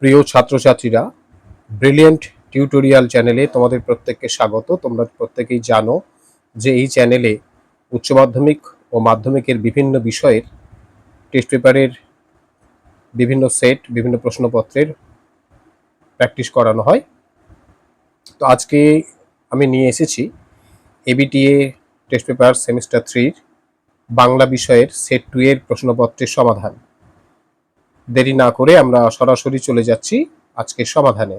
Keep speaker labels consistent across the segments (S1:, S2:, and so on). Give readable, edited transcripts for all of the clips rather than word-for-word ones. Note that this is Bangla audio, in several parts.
S1: প্রিয় ছাত্রছাত্রীরা, ব্রিলিয়েন্ট টিউটোরিয়াল চ্যানেলে তোমাদের প্রত্যেককে স্বাগত। তোমরা প্রত্যেকেই জানো যে এই চ্যানেলে উচ্চ মাধ্যমিক ও মাধ্যমিকের বিভিন্ন বিষয়ের টেস্ট পেপারের বিভিন্ন সেট, বিভিন্ন প্রশ্নপত্রের প্র্যাকটিস করানো হয়। তো আজকে আমি নিয়ে এসেছি ABTA test paper semester 3 Bangla বিষয়ের সেট 2 এর প্রশ্নপত্রের সমাধান। দেরি না করে আমরা সরাসরি চলে যাচ্ছি আজকের সমাধানে।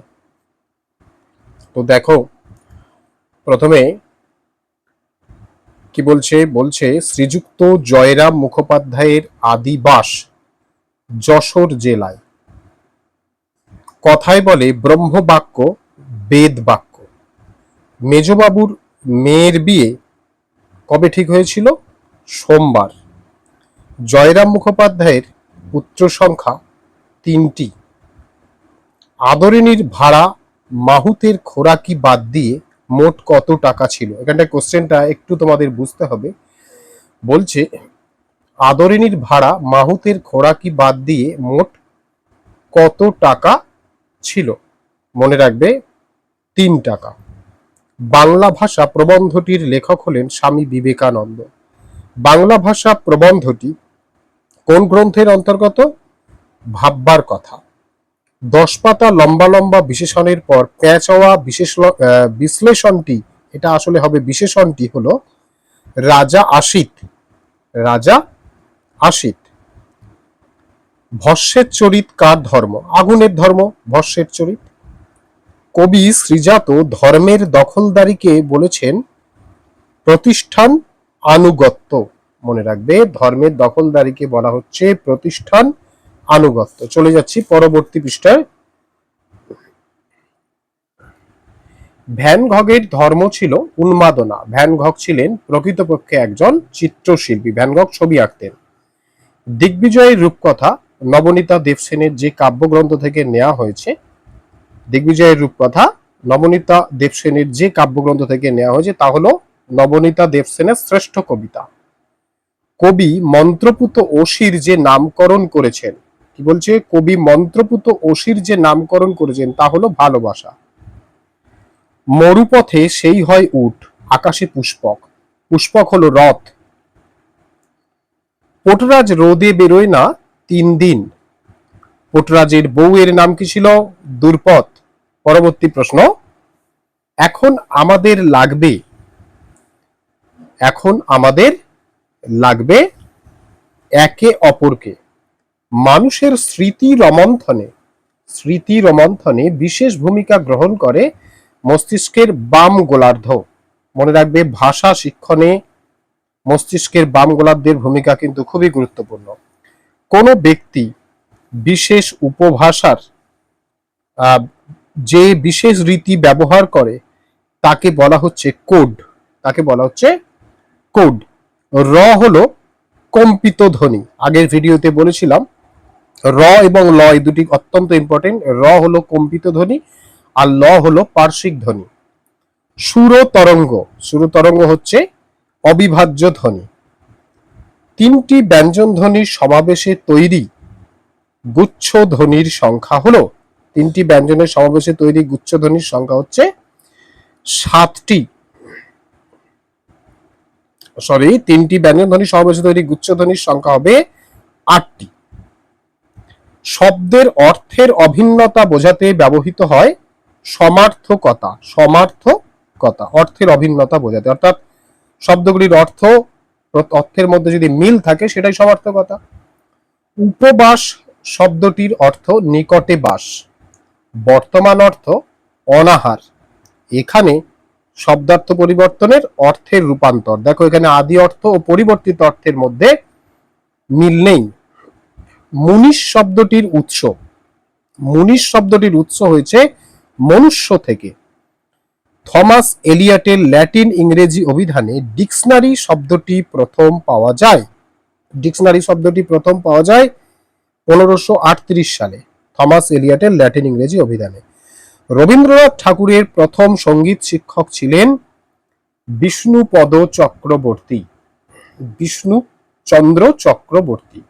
S1: তো দেখো, প্রথমে কি বলছে শ্রীযুক্ত জয়রাম মুখোপাধ্যায়ের আদিবাস যশোর জেলায়। কথায় বলে ব্রহ্মবাক্য বেদ বাক্য। মেজবাবুর মেয়ের বিয়ে কবে ঠিক হয়েছিল? সোমবার। জয়রাম মুখোপাধ্যায়ের পুত্র সংখ্যা 3টি। আদরিনীর ভাড়া মাহুতের খোরাকি বাদ দিয়ে মোট কত টাকা ছিল? এখানটা কোশ্চেনটা একটু তোমাদের বুঝতে হবে। বলছে আদরিনীর ভাড়া মাহুতের খোরাকি বাদ দিয়ে মোট কত টাকা ছিল? মনে রাখবে 3 টাকা। বাংলা ভাষা প্রবন্ধটির লেখক হলেন স্বামী বিবেকানন্দ। বাংলা ভাষা প্রবন্ধটি কোন গ্রন্থের অন্তর্গত? ভাববার কথা। 10 পাতা লম্বা লম্বা বিশেষণের পর প্যাঁচাওয়া বিশ্লেষণটি, এটা আসলে হবে বিশেষণটি হলো রাজা আসিত। রাজা আসিত। ভস্যের চরিত কার ধর্ম? আগুনের ধর্ম ভস্যের চরিত। কবি শ্রীজাত ধর্মের দখলদারিকে বলেছেন প্রতিষ্ঠান আনুগত্য। মনে রাখবে, ধর্মের দখলদারিকে বলা হচ্ছে প্রতিষ্ঠান আনুগত্য। চলে যাচ্ছি পরবর্তী পৃষ্ঠায়। ভ্যান গগের ধর্ম ছিল উন্মাদনা। ভ্যান গগ ছিলেন প্রকৃতপক্ষে একজন চিত্রশিল্পী। ভ্যান গগ ছবি আঁকতেন। দিগ্বিজয়ের রূপকথা নবনীতা দেবসেনের যে কাব্যগ্রন্থ থেকে নেওয়া হয়েছে। দিগ্বিজয়ের রূপকথা নবনীতা দেবসেনের যে কাব্যগ্রন্থ থেকে নেওয়া হয়েছে তা হলো নবনীতা দেবসেনের শ্রেষ্ঠ কবিতা। কবি মন্ত্রপুত অসির যে নামকরণ করেছেন, কি বলছে? কবি মন্ত্রপুত অসির যে নামকরণ করেছেন তা হলো ভালোবাসা। মরুপথে সেই হয় উট, আকাশে পুষ্পক। পুষ্পক হলো রথ। পোটরাজ রোদে বেরোয় না 3 দিন। পোটরাজের বউয়ের নাম কি ছিল? দুর্পদ। পরবর্তী প্রশ্ন, এখন আমাদের লাগবে একে অপরকে। মানুষের স্মৃতি রোমন্থনে বিশেষ ভূমিকা গ্রহণ করে মস্তিষ্কের বাম গোলার্ধ। মনে রাখবে, ভাষা শিক্ষণে মস্তিষ্কের বাম গোলার্ধের ভূমিকা কিন্তু খুবই গুরুত্বপূর্ণ। কোন ব্যক্তি বিশেষ উপভাষার যে বিশেষ রীতি ব্যবহার করে তাকে বলা হচ্ছে কোড। র হলো কম্পিত ধ্বনি। আগের ভিডিওতে বলেছিলাম র এবং ল এই দুটি অত্যন্ত ইম্পর্টেন্ট। র হলো কম্পিত ধ্বনি আর ল হলো পার্শ্বিক ধ্বনি। সুরতরঙ্গ হচ্ছে অবিভাজ্য ধ্বনি। 3টি ব্যঞ্জন ধ্বনির সমাবেশে তৈরি গুচ্ছ ধ্বনির সংখ্যা হলো 3টি ব্যঞ্জনের সমাবেশে তৈরি গুচ্ছ ধ্বনির সংখ্যা হচ্ছে 7টি। 3টি ব্যঞ্জন ধ্বনির সমাবেশে তৈরি গুচ্ছ ধ্বনির সংখ্যা হবে 8টি। শব্দের অর্থের অভিন্নতা বোঝাতে ব্যবহৃত হয় সমার্থকতা। অর্থের অভিন্নতা বোঝাতে, অর্থাৎ শব্দগুলির অর্থের মধ্যে যদি মিল থাকে সেটাই সমার্থকতা। উপবাস শব্দটির অর্থ নিকটে বাস। বর্তমান অর্থ অনাহার। এখানে শব্দার্থ পরিবর্তনের অর্থের রূপান্তর। দেখো, এখানে আদি অর্থ ও পরিবর্তিত অর্থের মধ্যে মিল নেই। মুনিশ শব্দটির উৎস হয়েছে মনুষ্য থেকে। থমাস এলিয়টের ল্যাটিন ইংরেজি অভিধানে ডিকশনারি শব্দটি প্রথম পাওয়া যায় 1538 সালে থমাস এলিয়টের ল্যাটিন ইংরেজি অভিধানে। রবীন্দ্রনাথ ঠাকুরের প্রথম সঙ্গীত শিক্ষক ছিলেন বিষ্ণুচন্দ্র চক্রবর্তী।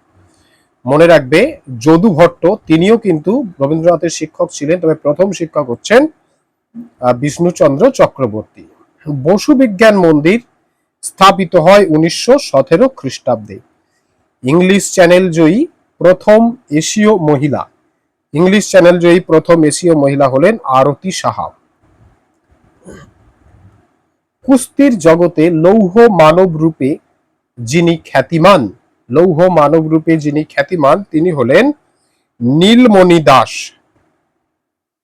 S1: মনে রাখবে যদু ভট্ট তিনিও কিন্তু রবীন্দ্রনাথের শিক্ষক ছিলেন, তবে প্রথম শিক্ষক হচ্ছেন বিষ্ণুচন্দ্র চক্রবর্তী। বসু বিজ্ঞান মন্দির স্থাপিত হয় 1917 খ্রিস্টাব্দে। ইংলিশ চ্যানেল জয়ী প্রথম এশীয় মহিলা, ইংলিশ চ্যানেল জয়ী প্রথম এশীয় মহিলা হলেন আরতি সাহা। কুস্তির জগতে লৌহ মানব রূপে যিনি খ্যাতিমান, লৌহ মানব রূপে যিনি খ্যাতিমান তিনি হলেন নীলমণি দাস।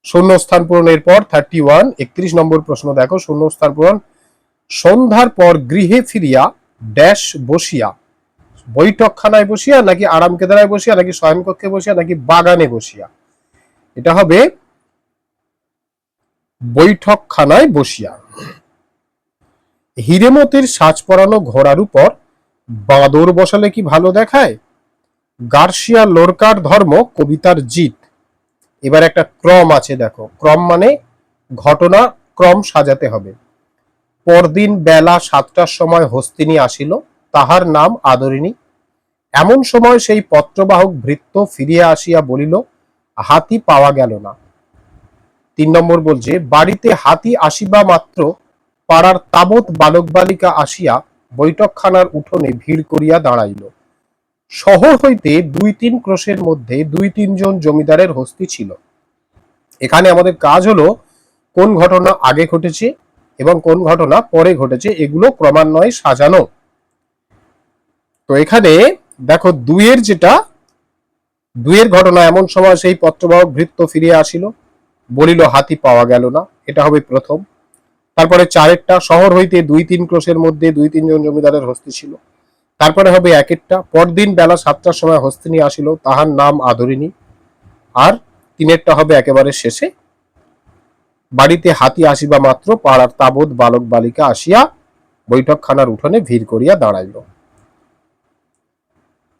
S1: শূন্যস্থান পূরণের পর 31 31 নম্বর প্রশ্ন দেখো, শূন্যস্থান পূরণ। সন্ধ্যার পর গৃহে ফিরিয়া ড্যাশ বসিয়া, বৈঠকখানায় বসিয়া নাকি আরাম কেদারায় বসিয়া নাকি শয়নকক্ষে বসিয়া নাকি বাগানে বসিয়া? এটা হবে বৈঠকখানায় বসিয়া। হিরেমতির সাজ পরানো ঘোড়ার উপর বাঁদর বসালে কি ভালো দেখায়? গার্সিয়া লোরকার ধর্ম কবিতার জিত। এবার একটা ক্রম আছে, দেখো ক্রম মানে ঘটনা ক্রম সাজাতে হবে। পরদিন বেলা 7টার সময় হস্তিনী আসিল, তাহার নাম আদরিণী। এমন সময় সেই পত্রবাহক ভৃত্য ফিরিয়া আসিয়া বলিল, হাতি পাওয়া গেল না। 3 নম্বর বলছে, বাড়িতে হাতি আসিবা মাত্র পাড়ার তাবৎ বালক বালিকা আসিয়া বৈঠকখানার উঠোনে ভিড় করিয়া দাঁড়াইল। শহর হইতে 2-3 ক্রোশের মধ্যে 2-3 জন জমিদারের হস্তি ছিল। এখানে আমাদের কাজ হলো কোন ঘটনা আগে ঘটেছে এবং কোন ঘটনা পরে ঘটেছে এগুলো ক্রমান্বয়ে সাজানো। তো এখানে দেখো দুইয়ের ঘটনা, এমন সময় সেই পত্রবাহক ভৃত্য ফিরিয়া আসিল, বলিল হাতি পাওয়া গেল না, এটা হবে প্রথম। তারপরে 4-টা, শহর হইতে 2-3 ক্রোশের মধ্যে 2-3 জন জমিদারের হস্তি ছিল। তারপরে হবে 1-টা, পরদিন বেলা 7টার সময় হস্তিনী আসিল, তাহার নাম আদরিণী। আর 3-টা হবে একেবারে শেষে, বাড়িতে হাতি আসিবা মাত্র পাড়ার তাবৎ বালক বালিকা আসিয়া বৈঠকখানার উঠোনে ভিড় করিয়া দাঁড়াইল।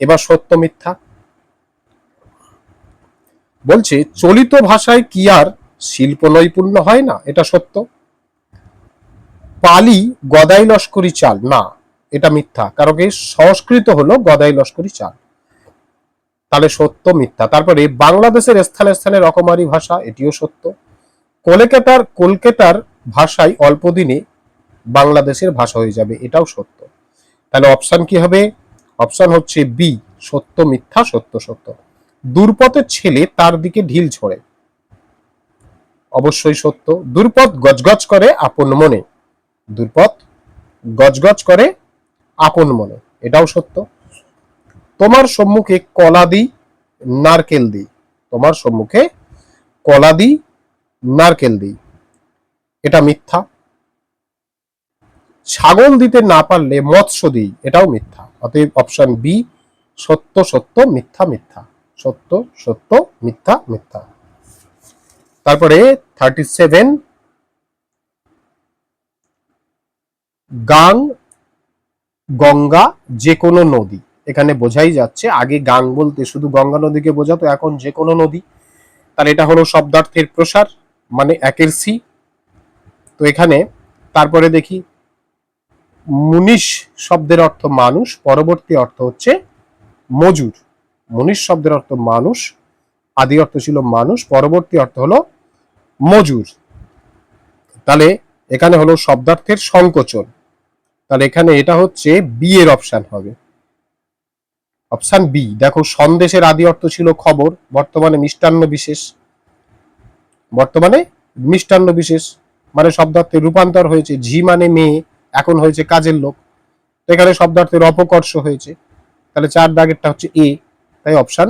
S1: এবার সত্য মিথ্যা বলছে, চলিত ভাষায় কি আর শিল্প নৈপুণ্য হয় না? এটা সত্য। পালি গদাই লস্করি চাল, না এটা মিথ্যা, কারণ কি সংস্কৃত হলো গদাই লস্করি চাল, তাহলে সত্য মিথ্যা। তারপরে বাংলাদেশের স্থানে স্থানে রকমারি ভাষা, এটিও সত্য। কলকাতার ভাষায় অল্প দিনে বাংলাদেশের ভাষা হয়ে যাবে, এটাও সত্য। তাহলে অপশন কি হবে? অপশন হচ্ছে বি, সত্য মিথ্যা সত্য সত্য। দুর্পথের ছেলে তার দিকে ঢিল ছড়ে, অবশ্যই সত্য। দুর্পথ গজগজ করে আপন মনে, দুর্পথ গজগজ করে আপন মনে, এটাও সত্য। তোমার সম্মুখে কলা দিই নারকেল দিই, তোমার সম্মুখে কলা দিই নারকেল দিই, এটা মিথ্যা। ছাগল দিতে না পারলে মৎস্য দিই, এটাও মিথ্যা। অতএব অপশন বি, সত্য সত্য মিথ্যা মিথ্যা, সত্য সত্য মিথ্যা মিথ্যা। তারপরে 37, গাং গঙ্গা যে কোনো নদী, এখানে বোঝাই যাচ্ছে আগে গাং বলতে শুধু গঙ্গা নদীকে বোঝাতো, এখন যে কোনো নদী, তাহলে এটা হলো শব্দার্থের প্রসার, মানে 1-এর সি। তো এখানে তারপরে দেখি, মুনিশ শব্দের অর্থ মানুষ, পরবর্তী অর্থ হচ্ছে মজুর। মুনিশ শব্দের অর্থ মানুষ, আদি অর্থ ছিল মানুষ, পরবর্তী অর্থ হলো মজুর। তাহলে এখানে হলো শব্দার্থের সংকোচন, তাহলে এখানে এটা হচ্ছে বি এর অপশন হবে, অপশন বি। দেখো সন্দেশের আদি অর্থ ছিল খবর, বর্তমানে মিষ্টান্ন বিশেষ, বর্তমানে মিষ্টান্ন বিশেষ মানে শব্দার্থের রূপান্তর হয়েছে, ঝি মানে মেয়ে এখন হয়েছে কাজের লোক, এখানে শব্দার্থের অপকর্ষ হয়েছে, তাহলে 4 দাগেরটা হচ্ছে এ, তাই অপশন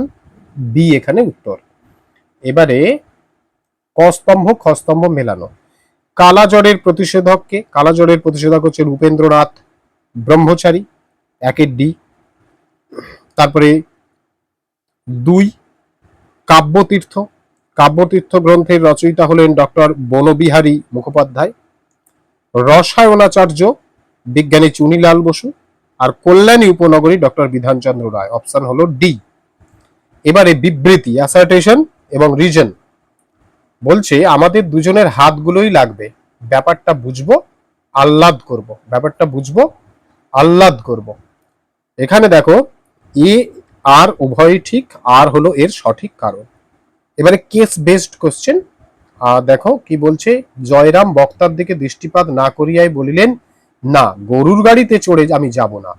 S1: বি এখানে উত্তর। এবারে ক স্তম্ভ খ স্তম্ভ মেলানো। কালাজ্বরের প্রতিষেধককে, কালাজ্বরের প্রতিষেধক হচ্ছে রূপেন্দ্রনাথ ব্রহ্মচারী, 1-এর ডি। তারপরে 2, কাব্যতীর্থ, কাব্যতীর্থ গ্রন্থের রচয়িতা হলেন ডক্টর বনবিহারী মুখোপাধ্যায়। রসায়নাচার্য বিজ্ঞানী চুনিলাল বসু, আর কল্যাণী উপনগরী ডক্টর বিধানচন্দ্র রায়, অপশন হলো ডি। এবারে বিবৃতি, অ্যাসার্টেশন এবং রিজন বলছে আমাদের দুজনের হাতগুলোই লাগবে, ব্যাপারটা বুঝবো আহ্লাদ করব, ব্যাপারটা বুঝবো আহ্লাদ করব। এখানে দেখো এ আর উভয়ই ঠিক, আর হলো এর সঠিক কারণ। এবারে কেস বেসড কোশ্চেন। দেখো কি বলছে, জয়রাম বক্তার দিকে দৃষ্টিপাত না করিয়াই বলিলেন, না, গরুর গাড়িতে চড়ে আমি যাব না,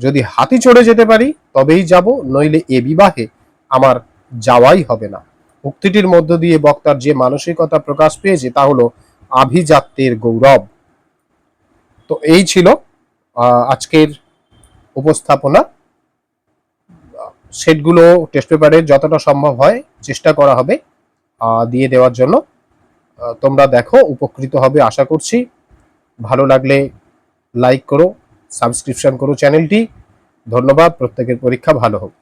S1: যদি হাতি চড়ে যেতে পারি তবেই যাব, নইলে এ বিবাহে আমার যাওয়াই হবে না। উক্তিটির মধ্য দিয়ে বক্তার যে মানসিকতা প্রকাশ পেয়েছে তা হলো আভিজাত্যের গৌরব। তো এই ছিল আজকের উপস্থাপনা। সেটগুলো টেস্ট পেপারে যতটা সম্ভব হয় চেষ্টা করা হবে দিয়ে দেওয়ার জন্য। তোমরা দেখো, উপকৃত হবে আশা করছি। ভালো লাগলে লাইক করো, সাবস্ক্রিপশন করো চ্যানেলটি। ধন্যবাদ। প্রত্যেকের পরীক্ষা ভালো হোক।